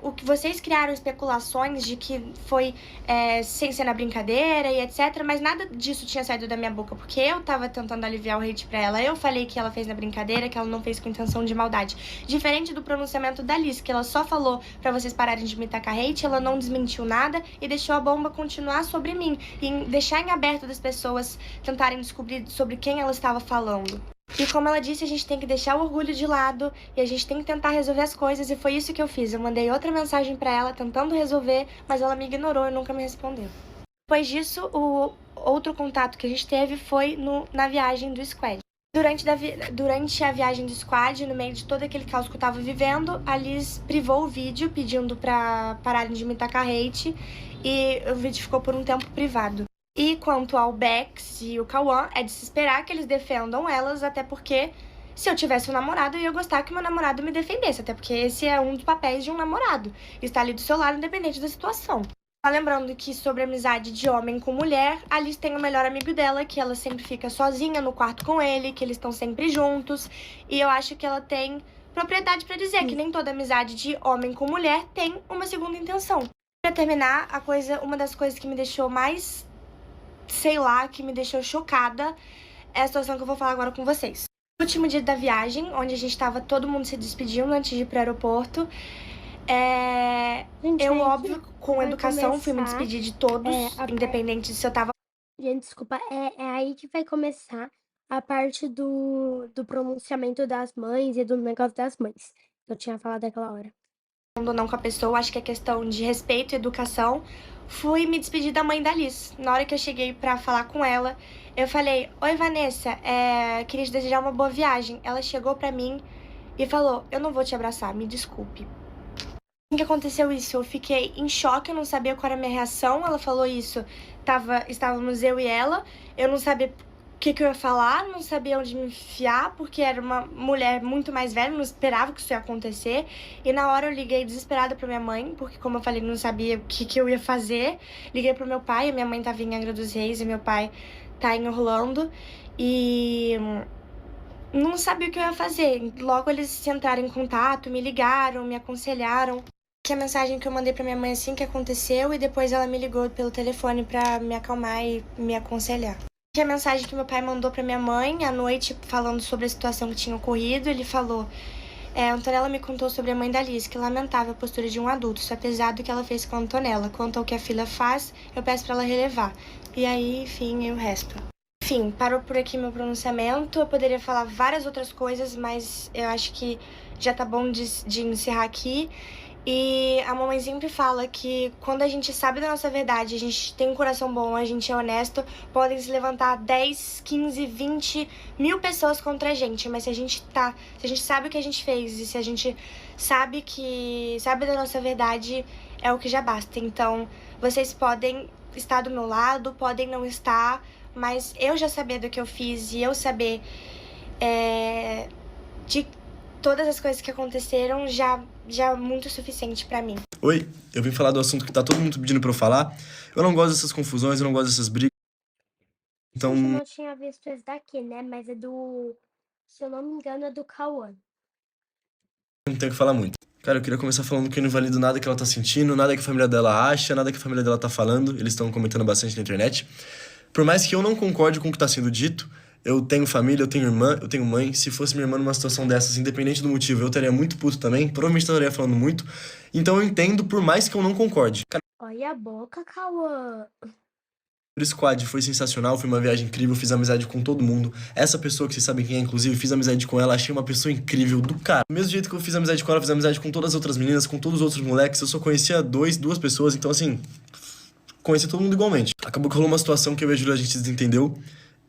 O que vocês criaram especulações de que foi sem ser na brincadeira e etc, mas nada disso tinha saído da minha boca, porque eu tava tentando aliviar o hate pra ela, eu falei que ela fez na brincadeira, que ela não fez com intenção de maldade. Diferente do pronunciamento da Liz, que ela só falou pra vocês pararem de me tacar hate, ela não desmentiu nada e deixou a bomba continuar sobre mim, e deixar em aberto das pessoas tentarem descobrir sobre quem ela estava falando. E como ela disse, a gente tem que deixar o orgulho de lado e a gente tem que tentar resolver as coisas, e foi isso que eu fiz. Eu mandei outra mensagem pra ela tentando resolver, mas ela me ignorou e nunca me respondeu. Depois disso, o outro contato que a gente teve foi na viagem do Squad. Durante a viagem do Squad, no meio de todo aquele caos que eu tava vivendo, a Liz privou o vídeo pedindo pra pararem de me tacar hate, e o vídeo ficou por um tempo privado. E quanto ao Bex e o Cauã, é de se esperar que eles defendam elas, até porque se eu tivesse um namorado, eu ia gostar que meu namorado me defendesse, até porque esse é um dos papéis de um namorado, estar ali do seu lado independente da situação. Só lembrando que sobre amizade de homem com mulher, a Liz tem o melhor amigo dela, que ela sempre fica sozinha no quarto com ele, que eles estão sempre juntos, e eu acho que ela tem propriedade pra dizer que nem toda amizade de homem com mulher tem uma segunda intenção. Pra terminar, uma das coisas que me deixou mais, que me deixou chocada, é a situação que eu vou falar agora com vocês. No último dia da viagem, onde a gente tava todo mundo se despedindo antes de ir pro aeroporto, Gente, Eu, aí óbvio, que com vai educação, fui me começar, despedir de todos, independente se eu tava gente, desculpa, é aí que vai começar a parte do pronunciamento das mães e do negócio das mães, que eu tinha falado aquela hora. ou não com a pessoa, acho que é questão de respeito e educação. Fui me despedir da mãe da Liz. Na hora que eu cheguei pra falar com ela, eu falei: Oi, Vanessa, queria te desejar uma boa viagem. Ela chegou pra mim e falou: Eu não vou te abraçar, me desculpe. Assim que aconteceu isso, eu fiquei em choque, eu não sabia qual era a minha reação. Ela falou isso, estávamos eu e ela, eu não sabia o que eu ia falar, não sabia onde me enfiar, porque era uma mulher muito mais velha, não esperava que isso ia acontecer. E na hora eu liguei desesperada pra minha mãe, porque como eu falei, não sabia o que eu ia fazer. Liguei pro meu pai, a minha mãe tava em Angra dos Reis e meu pai tá em Orlando. E não sabia o que eu ia fazer. Logo eles entraram em contato, me ligaram, me aconselharam. Que a mensagem que eu mandei pra minha mãe assim que aconteceu, e depois ela me ligou pelo telefone pra me acalmar e me aconselhar. Que a mensagem que meu pai mandou pra minha mãe à noite, falando sobre a situação que tinha ocorrido, ele falou: Antonella me contou sobre a mãe da Liz, que lamentava a postura de um adulto, isso apesar do que ela fez com a Antonella. Quanto ao que a filha faz, eu peço pra ela relevar. E aí, enfim, o resto. Enfim, parou por aqui meu pronunciamento. Eu poderia falar várias outras coisas, mas eu acho que já tá bom de encerrar aqui. E a mamãe sempre fala que quando a gente sabe da nossa verdade, a gente tem um coração bom, a gente é honesto, podem se levantar 10, 15, 20 mil pessoas contra a gente. Mas se a gente sabe o que a gente fez e se a gente sabe da nossa verdade, é o que já basta. Então, vocês podem estar do meu lado, podem não estar, mas eu já saber do que eu fiz e eu saber de todas as coisas que aconteceram já é muito suficiente pra mim. Oi, eu vim falar do assunto que tá todo mundo pedindo pra eu falar. Eu não gosto dessas confusões, eu não gosto dessas brigas. Então, Gente, eu não tinha visto esse daqui, né? Mas se eu não me engano, é do Cauã. não tenho o que falar muito. Cara, eu queria começar falando que eu não invalido nada que ela tá sentindo, nada que a família dela acha, nada que a família dela tá falando. Eles estão comentando bastante na internet. Por mais que eu não concorde com o que tá sendo dito, eu tenho família, eu tenho irmã, eu tenho mãe. Se fosse minha irmã numa situação dessas, independente do motivo, eu estaria muito puto também. Provavelmente estaria falando muito. Então eu entendo, por mais que eu não concorde. Cara, Olha a boca, Cauã. o squad foi sensacional, foi uma viagem incrível, fiz amizade com todo mundo. Essa pessoa que vocês sabem quem é, inclusive, fiz amizade com ela, achei uma pessoa incrível do cara. Do mesmo jeito que eu fiz amizade com ela, fiz amizade com todas as outras meninas, com todos os outros moleques. Eu só conhecia duas pessoas, então assim, conheci todo mundo igualmente. Acabou que rolou uma situação que eu e a Júlia a gente desentendeu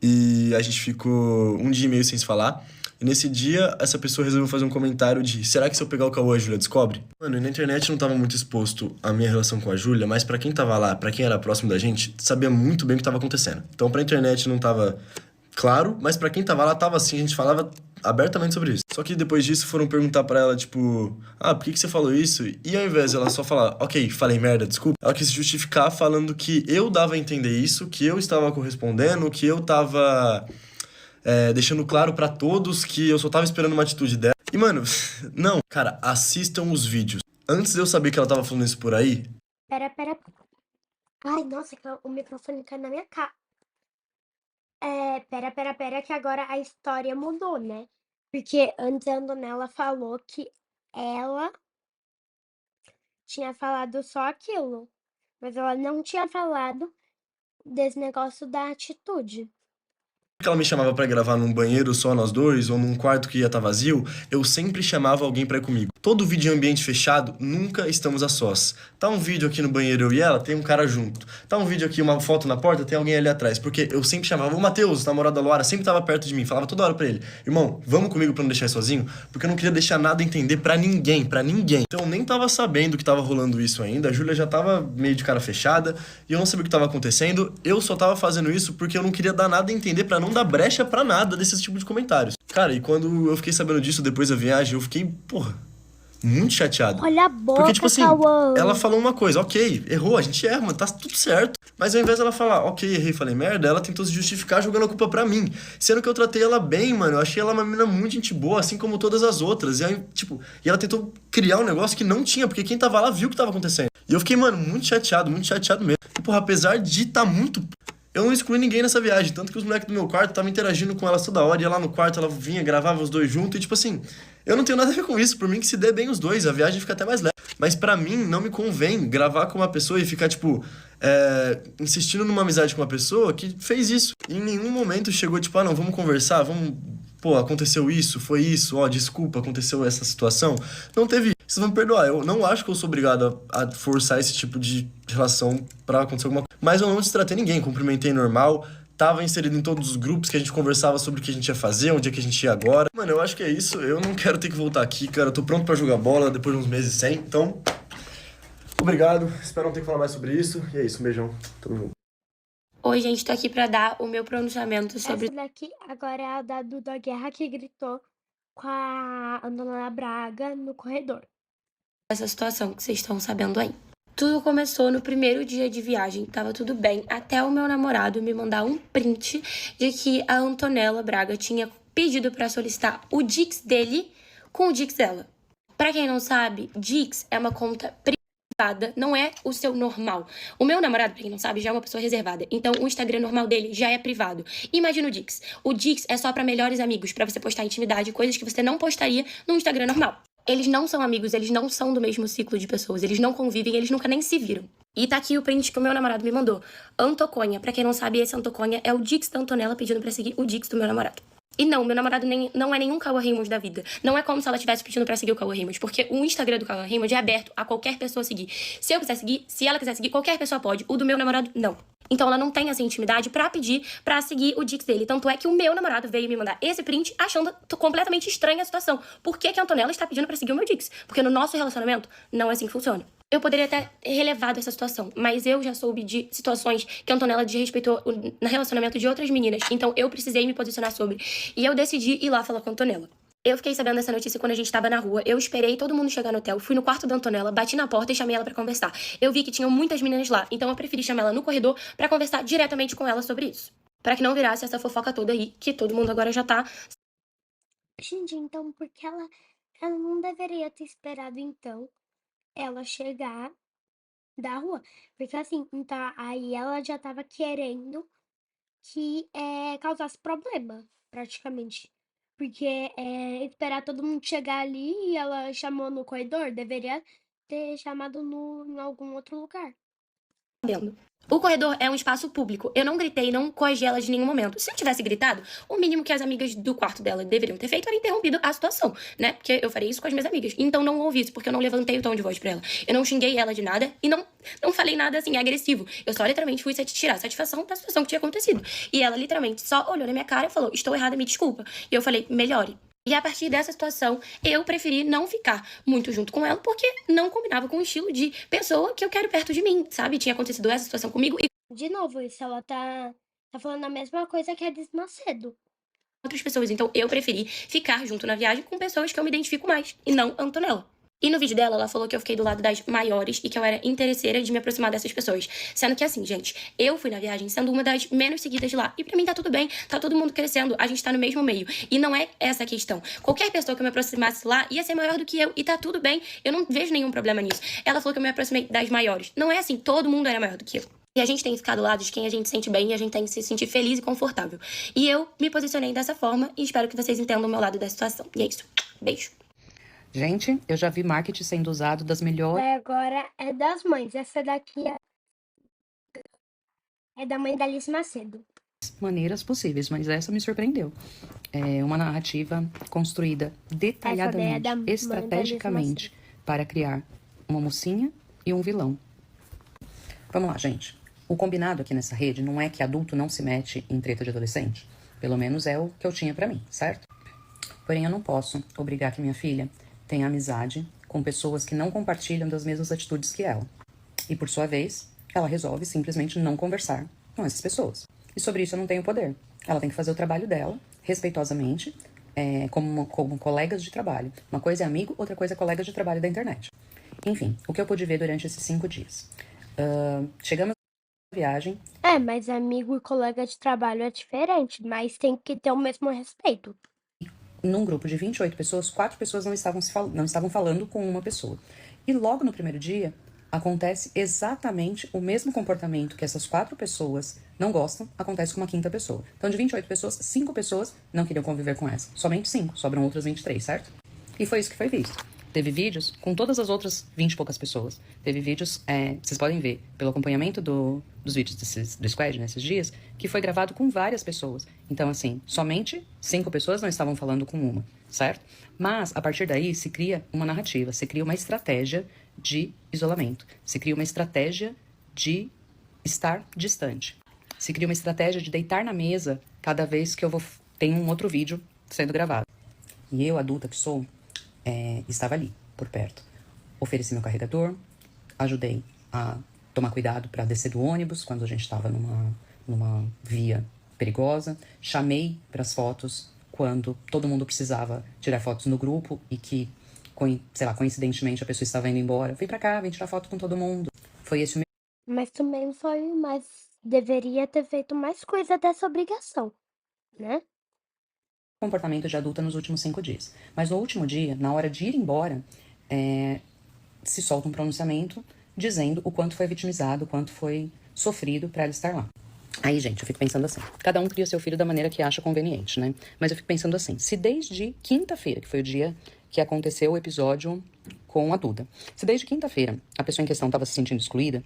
e a gente ficou um dia e meio sem se falar. E nesse dia, essa pessoa resolveu fazer um comentário de: será que se eu pegar o Cauã, a Júlia descobre? Mano, e na internet não tava muito exposto a minha relação com a Júlia, mas pra quem tava lá, pra quem era próximo da gente, sabia muito bem o que tava acontecendo. Então pra internet não tava claro, mas pra quem tava lá, tava assim, a gente falava abertamente sobre isso. Só que depois disso foram perguntar pra ela, tipo: por que você falou isso? E ao invés dela só falar: ok, falei merda, desculpa, ela quis justificar falando que eu dava a entender isso, que eu estava correspondendo, que eu tava deixando claro pra todos que eu só tava esperando uma atitude dela. E, mano, não. Cara, assistam os vídeos. Antes de eu saber que ela tava falando isso por aí... Pera. Ai, nossa, o microfone caiu na minha cara. Pera, que agora a história mudou, né? Porque antes a Antonella falou que ela tinha falado só aquilo. Mas ela não tinha falado desse negócio da atitude. que ela me chamava pra gravar num banheiro só nós dois, ou num quarto que ia estar vazio, eu sempre chamava alguém pra ir comigo. Todo vídeo em ambiente fechado, nunca estamos a sós. Tá um vídeo aqui no banheiro, eu e ela, tem um cara junto. Tá um vídeo aqui, uma foto na porta, tem alguém ali atrás. Porque eu sempre chamava o Matheus, namorado da Luara, sempre tava perto de mim, falava toda hora pra ele: irmão, vamos comigo pra não deixar ele sozinho? Porque eu não queria deixar nada entender pra ninguém. Então eu nem tava sabendo que tava rolando isso ainda, a Júlia já tava meio de cara fechada, e eu não sabia o que tava acontecendo, eu só tava fazendo isso porque eu não queria dar nada a entender pra não dar brecha pra nada desse tipo de comentários. Cara, e quando eu fiquei sabendo disso depois da viagem, eu fiquei, muito chateado. Olha a boca, porque, tipo assim, Cauã. ela falou uma coisa: ok, errou, a gente erra, mano, tá tudo certo. Mas ao invés dela falar: ok, errei, falei merda, ela tentou se justificar jogando a culpa pra mim. Sendo que eu tratei ela bem, mano, eu achei ela uma menina muito gente boa, assim como todas as outras. E aí, e ela tentou criar um negócio que não tinha, porque quem tava lá viu o que tava acontecendo. E eu fiquei, mano, muito chateado mesmo. E, apesar de tá muito... Eu não excluí ninguém nessa viagem, tanto que os moleques do meu quarto estavam interagindo com elas toda hora, ia lá no quarto, ela vinha, gravava os dois juntos, e eu não tenho nada a ver com isso, por mim que se dê bem os dois, a viagem fica até mais leve. Mas pra mim, não me convém gravar com uma pessoa e ficar, tipo, insistindo numa amizade com uma pessoa que fez isso. E em nenhum momento chegou, tipo, não, vamos conversar, vamos... Pô, aconteceu isso, foi isso, desculpa, aconteceu essa situação. Não teve. Vocês vão me perdoar, eu não acho que eu sou obrigado a forçar esse tipo de relação pra acontecer alguma coisa. Mas eu não destratei ninguém, cumprimentei normal, tava inserido em todos os grupos que a gente conversava sobre o que a gente ia fazer, onde é que a gente ia agora. Mano, eu acho que é isso, eu não quero ter que voltar aqui, cara, eu tô pronto pra jogar bola depois de uns meses sem, então... Obrigado, espero não ter que falar mais sobre isso, e é isso, um beijão, todo mundo. Oi, gente, tô aqui pra dar o meu pronunciamento sobre Essa daqui agora é a da Duda Guerra que gritou com a Ana Braga no corredor. essa situação que vocês estão sabendo aí. Tudo começou no primeiro dia de viagem, tava tudo bem, até o meu namorado me mandar um print de que a Antonella Braga tinha pedido pra solicitar o Dix dele com o Dix dela. Pra quem não sabe, Dix é uma conta privada, não é o seu normal. O meu namorado, pra quem não sabe, já é uma pessoa reservada, então o Instagram normal dele já é privado. Imagina o Dix. O Dix é só pra melhores amigos, pra você postar intimidade, coisas que você não postaria no Instagram normal. Eles não são amigos, eles não são do mesmo ciclo de pessoas, eles não convivem, eles nunca nem se viram. E tá aqui o print que o meu namorado me mandou. Antoconha, pra quem não sabe, esse Antoconha é o Dix da Antonella pedindo pra seguir o Dix do meu namorado. E não, meu namorado não é nenhum Cauã Raymond da vida. Não é como se ela estivesse pedindo pra seguir o Cauã Raymond, porque o Instagram do Cauã Raymond é aberto a qualquer pessoa seguir. Se eu quiser seguir, se ela quiser seguir, qualquer pessoa pode. O do meu namorado, não. Então ela não tem essa intimidade pra pedir pra seguir o Dix dele. Tanto é que o meu namorado veio me mandar esse print achando completamente estranha a situação. Por que a Antonella está pedindo pra seguir o meu Dix? Porque no nosso relacionamento, não é assim que funciona. Eu poderia até ter relevado essa situação, mas eu já soube de situações que a Antonella desrespeitou no relacionamento de outras meninas. Então eu precisei me posicionar sobre. E eu decidi ir lá falar com a Antonella. Eu fiquei sabendo dessa notícia quando a gente tava na rua. Eu esperei todo mundo chegar no hotel, fui no quarto da Antonella, bati na porta e chamei ela pra conversar. Eu vi que tinham muitas meninas lá, então eu preferi chamar ela no corredor pra conversar diretamente com ela sobre isso. Pra que não virasse essa fofoca toda aí, que todo mundo agora já tá... Gente, então, porque ela não deveria ter esperado, então, ela chegar da rua. Porque assim, então, aí ela já tava querendo que causasse problema, praticamente. Porque esperar todo mundo chegar ali e ela chamou no corredor, deveria ter chamado em algum outro lugar. sabendo. O corredor é um espaço público. Eu não gritei, não coagi ela de nenhum momento. Se eu tivesse gritado, o mínimo que as amigas do quarto dela deveriam ter feito era interrompido a situação, né? Porque eu farei isso com as minhas amigas. Então não ouvi isso, porque eu não levantei o tom de voz pra ela. Eu não xinguei ela de nada e não falei nada assim agressivo. Eu só literalmente fui tirar satisfação da situação que tinha acontecido. E ela literalmente só olhou na minha cara e falou: estou errada, me desculpa. E eu falei: melhore. E a partir dessa situação, eu preferi não ficar muito junto com ela, porque não combinava com o estilo de pessoa que eu quero perto de mim, sabe? Tinha acontecido essa situação comigo e De novo, isso ela tá falando a mesma coisa que a Liz Macedo. outras pessoas. Então eu preferi ficar junto na viagem com pessoas que eu me identifico mais, e não a Antonella. E no vídeo dela, ela falou que eu fiquei do lado das maiores e que eu era interesseira de me aproximar dessas pessoas. Sendo que assim, gente, eu fui na viagem sendo uma das menos seguidas de lá. E pra mim tá tudo bem, tá todo mundo crescendo, a gente tá no mesmo meio. E não é essa a questão. Qualquer pessoa que eu me aproximasse lá ia ser maior do que eu e tá tudo bem, eu não vejo nenhum problema nisso. Ela falou que eu me aproximei das maiores. Não é assim, todo mundo era maior do que eu. E a gente tem que ficar do lado de quem a gente sente bem e a gente tem que se sentir feliz e confortável. E eu me posicionei dessa forma e espero que vocês entendam o meu lado da situação. E é isso. Beijo. Gente, eu já vi marketing sendo usado das melhores Daí agora é das mães. Essa daqui é da mãe da Liz Macedo. maneiras possíveis, mas essa me surpreendeu. É uma narrativa construída detalhadamente, da mãe da Liz estrategicamente, para criar uma mocinha e um vilão. Vamos lá, gente. O combinado aqui nessa rede não é que adulto não se mete em treta de adolescente. Pelo menos é o que eu tinha pra mim, certo? Porém, eu não posso obrigar que minha filha tenha amizade com pessoas que não compartilham das mesmas atitudes que ela. E, por sua vez, ela resolve simplesmente não conversar com essas pessoas. E sobre isso eu não tenho poder. Ela tem que fazer o trabalho dela, respeitosamente, como colegas de trabalho. Uma coisa é amigo, outra coisa é colega de trabalho da internet. Enfim, o que eu pude ver durante esses 5 dias. Chegamos na viagem. Mas amigo e colega de trabalho é diferente, mas tem que ter o mesmo respeito. Num grupo de 28 pessoas, 4 pessoas não estavam falando com uma pessoa. E logo no primeiro dia, acontece exatamente o mesmo comportamento que essas 4 pessoas não gostam, acontece com uma 5ª pessoa. Então, de 28 pessoas, 5 pessoas não queriam conviver com essa. Somente 5, sobram outras 23, certo? E foi isso que foi visto. Teve vídeos com todas as outras 20 e poucas pessoas. Teve vídeos, vocês podem ver, pelo acompanhamento dos vídeos do Squad nesses dias, que foi gravado com várias pessoas. Então, assim, somente 5 pessoas não estavam falando com uma, certo? Mas, a partir daí, se cria uma narrativa, se cria uma estratégia de isolamento, se cria uma estratégia de estar distante, se cria uma estratégia de deitar na mesa cada vez que tem um outro vídeo sendo gravado. E eu, adulta que sou, estava ali, por perto. Ofereci meu carregador, ajudei a tomar cuidado para descer do ônibus quando a gente estava numa via perigosa, chamei para as fotos quando todo mundo precisava tirar fotos no grupo e que, sei lá, coincidentemente a pessoa estava indo embora. Vem pra cá, vem tirar foto com todo mundo. Foi esse o Mas também foi mais. Deveria ter feito mais coisa dessa obrigação, né? comportamento de adulta nos últimos 5 dias. Mas no último dia, na hora de ir embora, se solta um pronunciamento dizendo o quanto foi vitimizado, o quanto foi sofrido para ela estar lá. Aí, gente, eu fico pensando assim, cada um cria seu filho da maneira que acha conveniente, né? Mas eu fico pensando assim, se desde quinta-feira, que foi o dia que aconteceu o episódio com a Duda, se desde quinta-feira a pessoa em questão estava se sentindo excluída,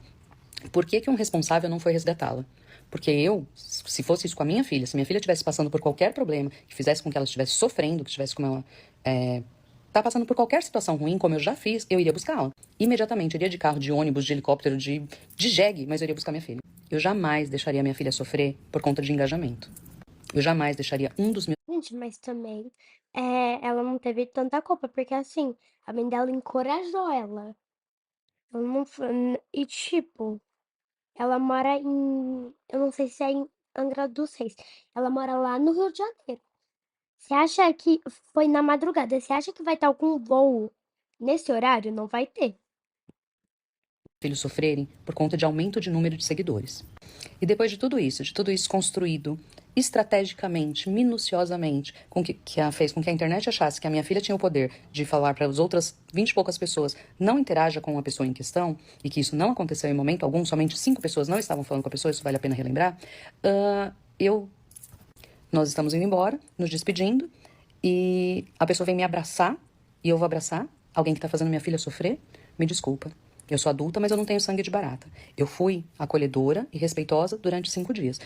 por que um responsável não foi resgatá-la? Porque eu, se fosse isso com a minha filha, se minha filha estivesse passando por qualquer problema, que fizesse com que ela estivesse sofrendo, que estivesse com ela... tá passando por qualquer situação ruim, como eu já fiz, eu iria buscá-la. Imediatamente, iria de carro, de ônibus, de helicóptero, de jegue, mas eu iria buscar minha filha. Eu jamais deixaria minha filha sofrer por conta de engajamento. Eu jamais deixaria um dos meus... Gente, mas também ela não teve tanta culpa, porque assim, a mãe dela encorajou ela. Ela não e tipo, ela mora em. Eu não sei se é em Angra dos Reis. Ela mora lá no Rio de Janeiro. Você acha que foi na madrugada? Você acha que vai ter algum voo nesse horário? Não vai ter. filhos sofrerem por conta de aumento de número de seguidores. E depois de tudo isso construído estrategicamente, minuciosamente, fez com que a internet achasse que a minha filha tinha o poder de falar para as outras 20 e poucas pessoas não interaja com a pessoa em questão, e que isso não aconteceu em momento algum, somente 5 pessoas não estavam falando com a pessoa, isso vale a pena relembrar, nós estamos indo embora, nos despedindo, e a pessoa vem me abraçar, e eu vou abraçar alguém que está fazendo minha filha sofrer. Me desculpa. Eu sou adulta, mas eu não tenho sangue de barata. Eu fui acolhedora e respeitosa durante 5 dias.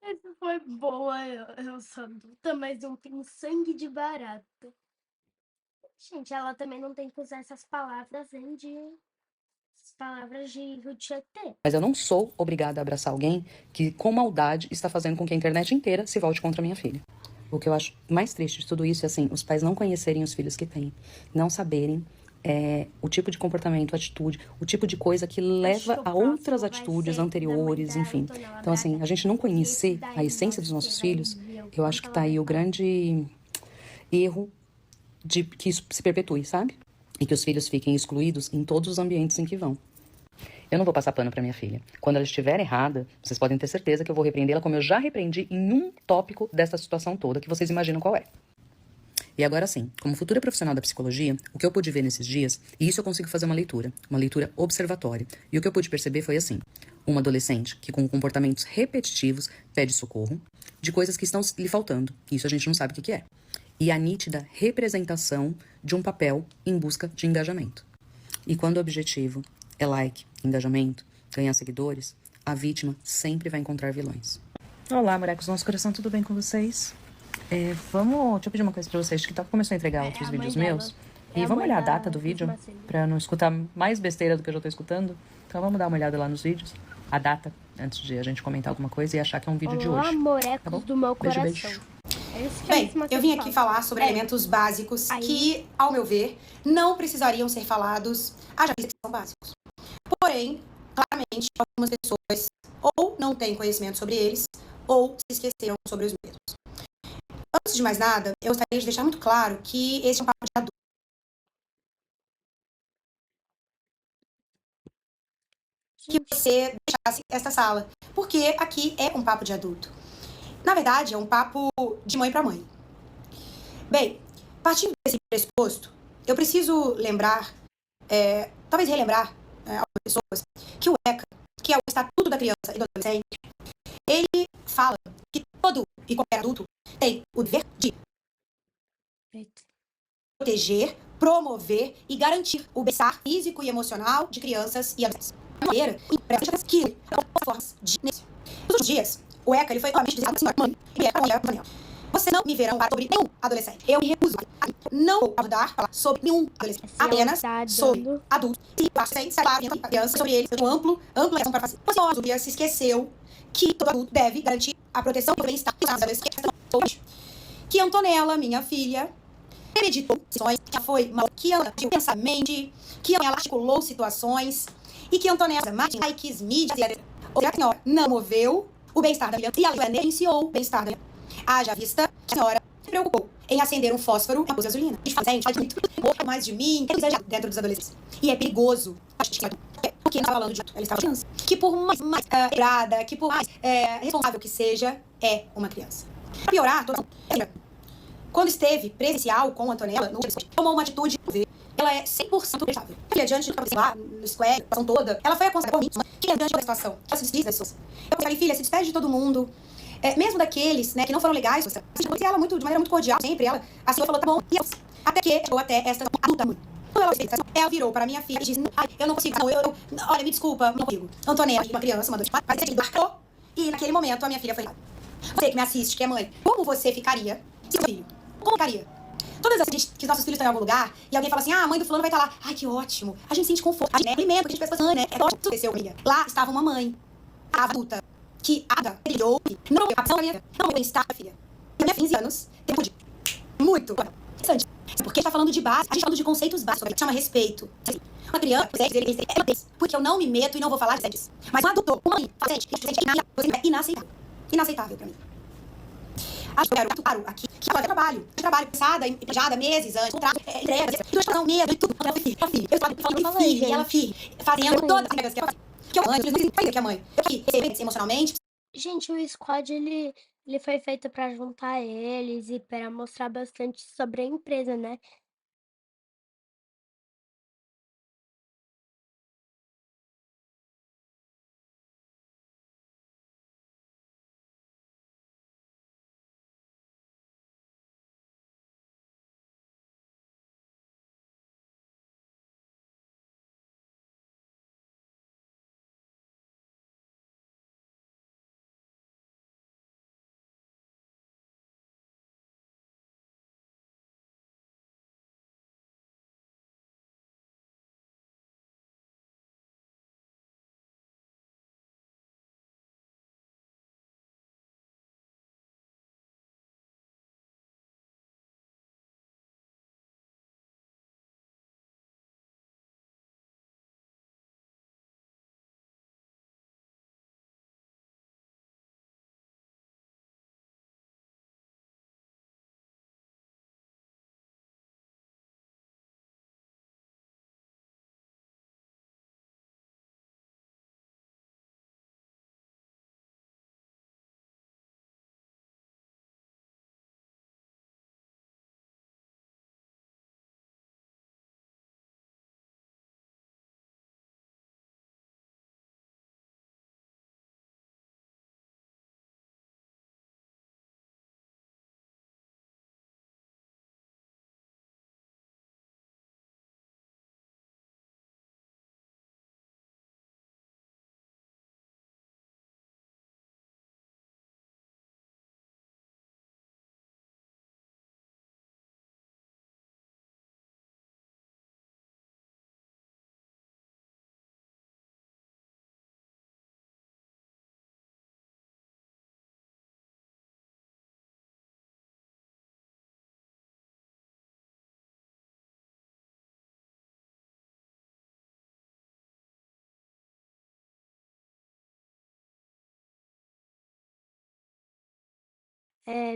Essa foi boa. Eu sou adulta, mas não tenho sangue de barata. Gente, ela também não tem que usar essas palavras, hein, essas palavras de Rio de Janeiro. Mas eu não sou obrigada a abraçar alguém que, com maldade, está fazendo com que a internet inteira se volte contra minha filha. O que eu acho mais triste de tudo isso é, assim, os pais não conhecerem os filhos que têm. Não saberem o tipo de comportamento, atitude, o tipo de coisa que leva a outras atitudes anteriores, enfim. Então, assim, a gente não conhecer a essência dos nossos filhos, eu acho que tá aí o grande erro de que isso se perpetue, sabe? E que os filhos fiquem excluídos em todos os ambientes em que vão. Eu não vou passar pano pra minha filha. Quando ela estiver errada, vocês podem ter certeza que eu vou repreendê-la como eu já repreendi em um tópico dessa situação toda, que vocês imaginam qual é. E agora sim, como futura profissional da psicologia, o que eu pude ver nesses dias, e isso eu consigo fazer uma leitura observatória. E o que eu pude perceber foi assim, uma adolescente que com comportamentos repetitivos pede socorro de coisas que estão lhe faltando. Isso a gente não sabe o que é. E a nítida representação de um papel em busca de engajamento. E quando o objetivo é like, engajamento, ganhar seguidores, a vítima sempre vai encontrar vilões. Olá, molecos do nosso coração, tudo bem com vocês? Deixa eu pedir uma coisa pra vocês. O TikTok começou a entregar outros vídeos meus. E vamos olhar a data do vídeo, pra não escutar mais besteira do que eu já tô escutando. Então vamos dar uma olhada lá nos vídeos. A data, antes de a gente comentar alguma coisa e achar que é um vídeo de hoje. Amorecos Tá bom? do meu Beijo, coração. beijo. Bem, eu vim aqui falar sobre elementos básicos que, ao meu ver, não precisariam ser falados, haja vista que são básicos. Porém, claramente, algumas pessoas ou não têm conhecimento sobre eles, ou se esqueceram sobre os mesmos. Antes de mais nada, eu gostaria de deixar muito claro que esse é um papo de adulto. Que você deixasse esta sala, porque aqui é um papo de adulto. Na verdade, é um papo de mãe para mãe. Bem, partindo desse pressuposto, eu preciso lembrar, talvez relembrar algumas pessoas, que o ECA, que é o Estatuto da Criança e do Adolescente, ele fala que todo e qualquer adulto tem o dever de proteger, promover e garantir o bem-estar físico e emocional de crianças e adolescentes. Que formas de Nos últimos dias, o ECA ele foi claramente dizendo assim, mãe, você não me verão falar sobre nenhum adolescente. Eu me recuso a não vou abordar falar sobre nenhum adolescente. Apenas sobre adultos. E adolescentes, crianças, sobre eles, ampla ação para fazer. O senhor Zubia se esqueceu que todo adulto deve garantir a proteção e o bem-estar dos adolescentes. Que Antonella, minha filha, meditou situações, que foi mal, que ela agiu intensamente, que ela articulou situações e que Antonella mais likes, mídias, ou a senhora não moveu o bem-estar da filha e ela negligenciou o bem-estar da filha. Haja vista que a senhora se preocupou em acender um fósforo na gasolina. A gente fala muito mais de mim, que é dentro dos adolescentes. E é perigoso. Porque não está falando de ela está criança. Que por mais errada, que por mais responsável que seja, é uma criança. Pra piorar, quando esteve presencial com a Antonella, tomou uma atitude. Ela é 100% responsável. E adiante do que lá no square, a situação toda, ela foi aconselhada por mim, que adiante da situação. Ela se despede das pessoas. Eu falei, filha, se despede de todo mundo. Mesmo daqueles, né, que não foram legais, você ela de maneira muito cordial, sempre ela, assim, falou, tá bom, e eu, até que chegou até essa adulta mãe. Quando ela virou para minha filha e disse, eu não consigo, não, olha, me desculpa, não consigo. Antonella, uma criança, uma dois, e naquele momento a minha filha foi lá. Você que me assiste, que é mãe, como você ficaria se seu filho, como ficaria? Todas as vezes que os nossos filhos estão em algum lugar e alguém fala assim, a mãe do fulano vai estar lá, ai, que ótimo, a gente sente conforto, né? Alimento, a gente pensa assim, né? É ótimo, aconteceu, amiga. Lá estava uma mãe, a adulta, que brilhou, não bem-estar, filha. E a minha 15 anos, tempo de muito interessante. Porque a gente tá falando de base, a gente tá falando de conceitos básicos, chama respeito. Uma criança, porque eu não me meto e não vou falar de sexo. Mas um adulto, uma mãe, é inaceitável. Inaceitável pra mim. Acho que eu quero claro aqui, que ela trabalho pensada, emprejada, meses antes, contrato, entrega, não, medo e tudo. Eu estava falando de filho, e ela filho, fazendo todas as regras que ela faz. Que a mãe, que a mãe, que emocionalmente. Gente, o squad, ele foi feito pra juntar eles e para mostrar bastante sobre a empresa, né?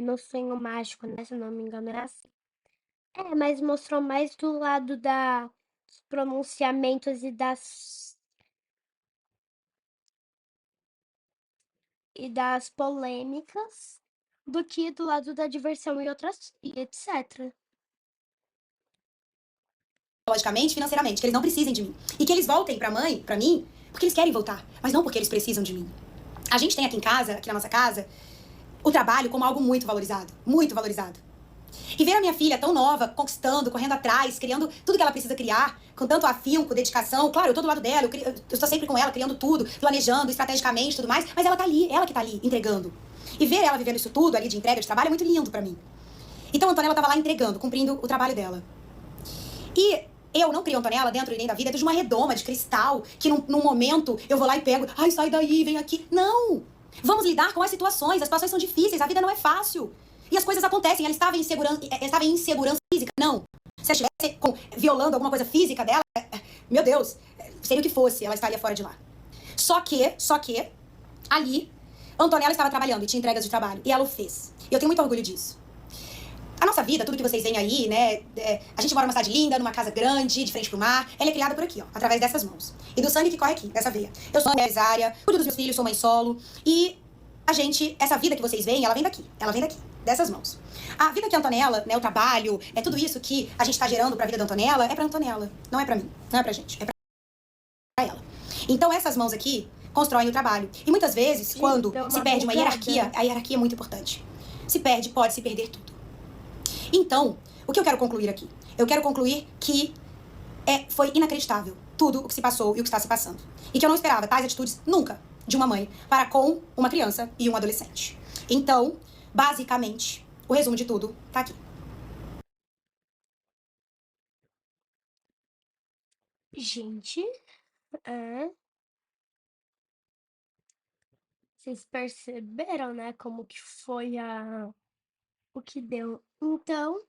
No Sonho Mágico, né? Se não me engano, é assim. Mas mostrou mais do lado dos pronunciamentos e das polêmicas do que do lado da diversão e outras e etc. Logicamente, financeiramente, que eles não precisem de mim. E que eles voltem pra mim, porque eles querem voltar, mas não porque eles precisam de mim. A gente tem aqui em casa, aqui na nossa casa, o trabalho como algo muito valorizado. Muito valorizado. E ver a minha filha tão nova, conquistando, correndo atrás, criando tudo que ela precisa criar, com tanto afinco, dedicação. Claro, eu tô do lado dela, eu estou sempre com ela, criando tudo, planejando estrategicamente e tudo mais, mas ela tá ali, ela que tá ali, entregando. E ver ela vivendo isso tudo ali de entrega de trabalho é muito lindo pra mim. Então a Antonella tava lá entregando, cumprindo o trabalho dela. E eu não crio a Antonella dentro e nem da vida de uma redoma de cristal, que num momento eu vou lá e pego, ai, sai daí, vem aqui. Não! Vamos lidar com as situações são difíceis, a vida não é fácil. E as coisas acontecem, ela estava em insegurança física. Não. Se ela estivesse violando alguma coisa física dela, meu Deus, seria o que fosse, ela estaria fora de lá. Só que, ali, a Antonella estava trabalhando e tinha entregas de trabalho. E ela o fez. E eu tenho muito orgulho disso. A nossa vida, tudo que vocês veem aí, né? A gente mora numa cidade linda, numa casa grande, de frente pro mar. Ela é criada por aqui, ó, através dessas mãos. E do sangue que corre aqui, dessa veia. Eu sou empresária, cuido dos meus filhos, sou mãe solo. E essa vida que vocês veem, ela vem daqui. Ela vem daqui, dessas mãos. A vida que a Antonella, né, o trabalho, tudo isso que a gente tá gerando pra vida da Antonella, é pra Antonella. Não é pra mim, não é pra gente, é pra ela. Então essas mãos aqui constroem o trabalho. E muitas vezes, quando se perde uma hierarquia, a hierarquia é muito importante. Se perde, pode se perder tudo. Então, o que eu quero concluir aqui? Eu quero concluir que foi inacreditável tudo o que se passou e o que está se passando. E que eu não esperava tais atitudes nunca de uma mãe para com uma criança e um adolescente. Então, basicamente, o resumo de tudo tá aqui. Gente, vocês perceberam, né, como que foi o que deu. Então,